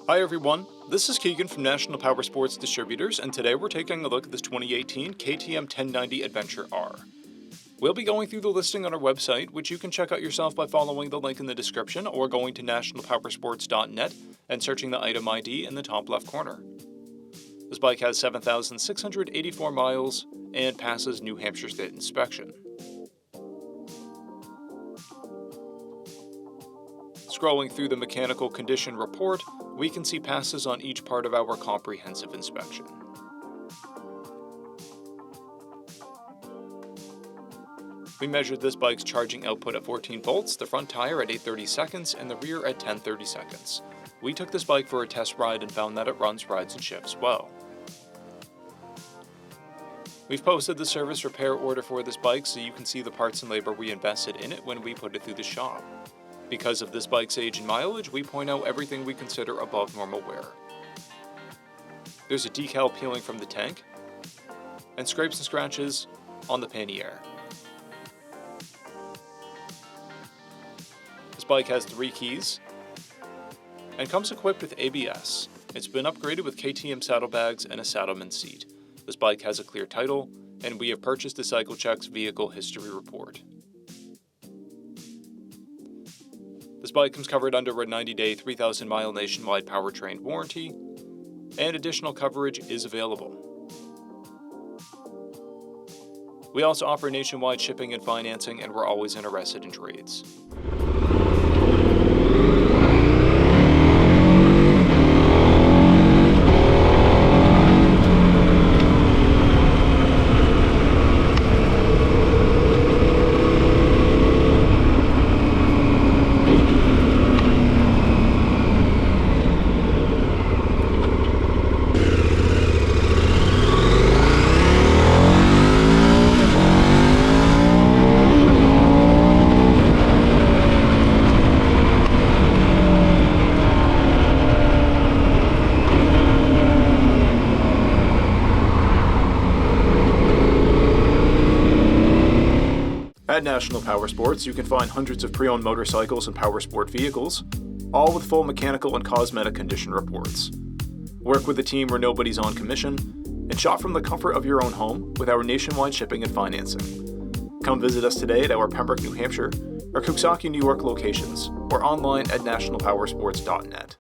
Hi everyone, this is Keegan from National Powersports Distributors, and today we're taking a look at this 2018 KTM 1090 Adventure R. We'll be going through the listing on our website, which you can check out yourself by following the link in the description or going to nationalpowersports.net and searching the item ID in the top left corner. This bike has 7,684 miles and passes New Hampshire State inspection. Scrolling through the mechanical condition report, we can see passes on each part of our comprehensive inspection. We measured this bike's charging output at 14 volts, the front tire at 830 seconds, and the rear at 1030 seconds. We took this bike for a test ride and found that it runs, rides, and shifts well. We've posted the service repair order for this bike so you can see the parts and labor we invested in it when we put it through the shop. Because of this bike's age and mileage, we point out everything we consider above normal wear. There's a decal peeling from the tank, and scrapes and scratches on the pannier. This bike has 3 keys, and comes equipped with ABS. It's been upgraded with KTM saddlebags and a saddleman seat. This bike has a clear title, and we have purchased the CycleCheck's vehicle history report. This bike comes covered under a 90-day, 3,000-mile nationwide powertrain warranty, and additional coverage is available. We also offer nationwide shipping and financing, and we're always interested in trades. At National Powersports, you can find hundreds of pre-owned motorcycles and powersport vehicles, all with full mechanical and cosmetic condition reports. Work with a team where nobody's on commission, and shop from the comfort of your own home with our nationwide shipping and financing. Come visit us today at our Pembroke, New Hampshire, or Coxsackie, New York locations, or online at nationalpowersports.net.